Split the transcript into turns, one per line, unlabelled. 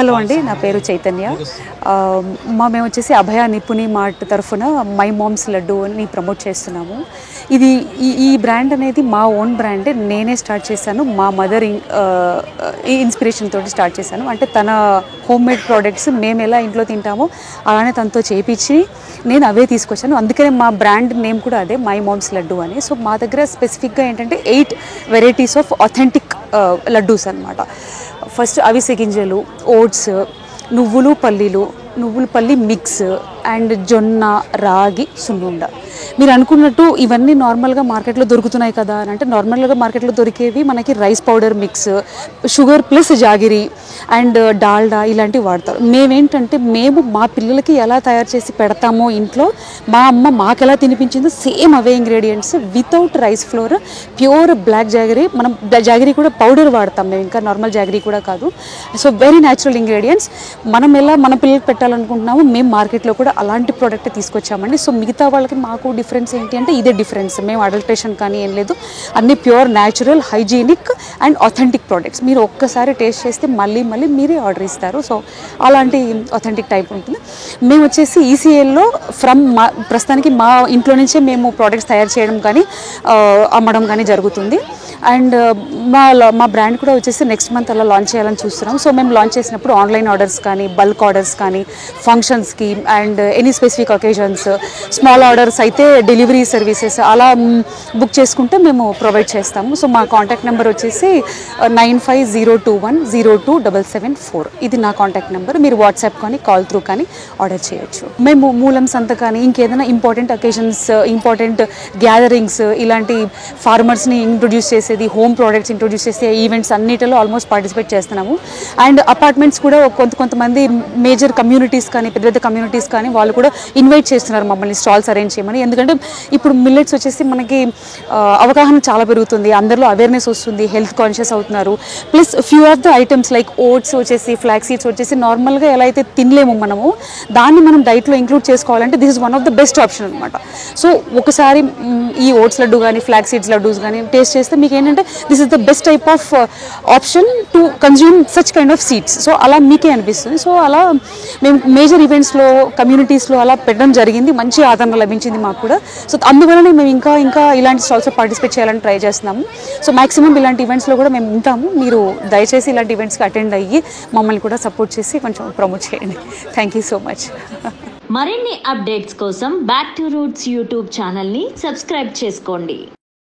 Hello అండి, నా పేరు చైతన్య. మేము వచ్చేసి అభయ నిపుణి మార్ట్ తరఫున మై మామ్స్ లడ్డూని ప్రమోట్ చేస్తున్నాము. ఇది ఈ బ్రాండ్ అనేది మా ఓన్ బ్రాండ్. నేనే స్టార్ట్ చేశాను. మా మదర్ ఇన్స్పిరేషన్ తోటి స్టార్ట్ చేశాను. అంటే తన హోమ్ మేడ్ ప్రోడక్ట్స్ మేము ఎలా ఇంట్లో తింటామో అలానే తనతో చేయించి నేను అవే తీసుకొచ్చాను. అందుకనే మా బ్రాండ్ నేమ్ కూడా అదే, మై మామ్స్ లడ్డు అని. సో మా దగ్గర స్పెసిఫిక్గా ఏంటంటే 8 వెరైటీస్ ఆఫ్ ఆథెంటిక్ లడ్డూస్ అనమాట. ఫస్ట్ అవిసె గింజలు, ఓట్స్, నువ్వులు పల్లి మిక్స్ అండ్ జొన్న, రాగి, సున్నుండ. మీరు అనుకున్నట్టు ఇవన్నీ నార్మల్గా మార్కెట్లో దొరుకుతున్నాయి కదా అని అంటే, నార్మల్గా మార్కెట్లో దొరికేవి మనకి rice powder mix, sugar plus jaggery and Dalda ఇలాంటివి వాడతారు. మేము మా పిల్లలకి ఎలా తయారు చేసి పెడతామో ఇంట్లో, మా అమ్మ మాకు ఎలా తినిపించిందో సేమ్ అవే ingredients without rice flour, pure black jaggery. మనం జాగిరి కూడా పౌడర్ వాడతాం మేము, ఇంకా నార్మల్ జాగిరి కూడా కాదు. So very natural ingredients. మనం ఎలా మన పిల్లలకి పెట్టాలనుకుంటున్నామో మేము మార్కెట్లో కూడా అలాంటి ప్రోడక్ట్ తీసుకొచ్చామండి. సో మిగతా వాళ్ళకి మాకు డిఫరెన్స్ ఏంటి అంటే ఇదే డిఫరెన్స్. మేము అడల్ట్రేషన్ కానీ ఏం లేదు, అన్ని pure natural hygienic and authentic products. మీరు ఒక్కసారి టేస్ట్ చేస్తే మళ్ళీ మీరే ఆర్డర్ ఇస్తారు. సో అలాంటి ఆథెంటిక్ టైప్ ఉంటుంది. మేము వచ్చేసి ఈసీఎల్లో ప్రస్తుతానికి మా ఇంట్లో నుంచే మేము ప్రోడక్ట్స్ తయారు చేయడం కానీ అమ్మడం కానీ జరుగుతుంది. అండ్ మా బ్రాండ్ కూడా వచ్చేసి నెక్స్ట్ మంత్ అలా లాంచ్ చేయాలని చూస్తున్నాం. సో మేము లాంచ్ చేసినప్పుడు ఆన్లైన్ ఆర్డర్స్ కానీ, బల్క్ ఆర్డర్స్ కానీ, ఫంక్షన్స్కి and any specific occasions, small orders అయితే డెలివరీ సర్వీసెస్ అలా బుక్ చేసుకుంటే మేము ప్రొవైడ్ చేస్తాము. సో మా కాంటాక్ట్ నెంబర్ వచ్చేసి 9502102774. ఇది నా కాంటాక్ట్ నెంబర్. మీరు వాట్సాప్ కానీ కాల్ త్రూ కానీ ఆర్డర్ చేయొచ్చు. మేము మూలం సంత కానీ ఇంకేదైనా ఇంపార్టెంట్ ఒకేషన్స్, ఇంపార్టెంట్ గ్యాదరింగ్స్, ఇలాంటి ఫార్మర్స్ని ఇంట్రొడ్యూస్ చేసేది, హోమ్ ప్రోడక్ట్స్ ఇంట్రొడ్యూస్ చేసే ఈవెంట్స్ అన్నిటిలో ఆల్మోస్ట్ పార్టిసిపేట్ చేస్తున్నాము. అండ్ అపార్ట్మెంట్స్ కూడా కొంతమంది మేజర్ కమ్యూనిటీస్ కానీ, పెద్ద కమ్యూనిటీస్ కానీ వాళ్ళు కూడా ఇన్వైట్ చేస్తున్నారు మమ్మల్ని స్టాల్స్ అరేంజ్ చేయమని. ఎందుకంటే ఇప్పుడు మిల్లెట్స్ వచ్చేసి మనకి అవగాహన చాలా పెరుగుతుంది, అందరిలో అవేర్నెస్ వస్తుంది, హెల్త్ కాన్షియస్ అవుతున్నారు. Plus few of the items like oats వచ్చేసి, ఫ్లాక్ సీడ్స్ వచ్చేసి నార్మల్గా ఎలా అయితే తినలేము మనము, దాన్ని మనం డైట్లో ఇంక్లూడ్ చేసుకోవాలంటే this is one of the best option అనమాట. సో ఒకసారి ఈ ఓట్స్ లడ్డు కానీ, ఫ్లాక్ సీడ్స్ లడ్డూస్ కానీ టేస్ట్ చేస్తే మీకు ఏంటంటే this is the best type of option to consume such kind of seeds. So అలా మీకే అనిపిస్తుంది. సో అలా మేము మేజర్ ఈవెంట్స్లో, కమ్యూనిటీస్లో అలా పెట్టడం జరిగింది. మంచి ఆదరణ లభించింది మాకు కూడా. సో అందువలనే మేము ఇంకా ఇలాంటి స్టాల్స్లో పార్టిసిపేట్ చేయాలని ట్రై చేస్తున్నాము. సో మ్యాక్సిమం ఇలాంటి ఈవెంట్స్లో కూడా మేము ఉంటాము. మీరు దయచేసి ఇలాంటి ఈవెంట్స్కి అటెండ్ అయ్యి మమ్మల్ని కూడా సపోర్ట్ చేసి కొంచెం ప్రమోట్ చేయండి. Thank you so much.
మరిన్ని అప్డేట్స్ కోసం బ్యాక్ టు రూట్స్ యూట్యూబ్ ఛానల్ని సబ్స్క్రైబ్ చేసుకోండి.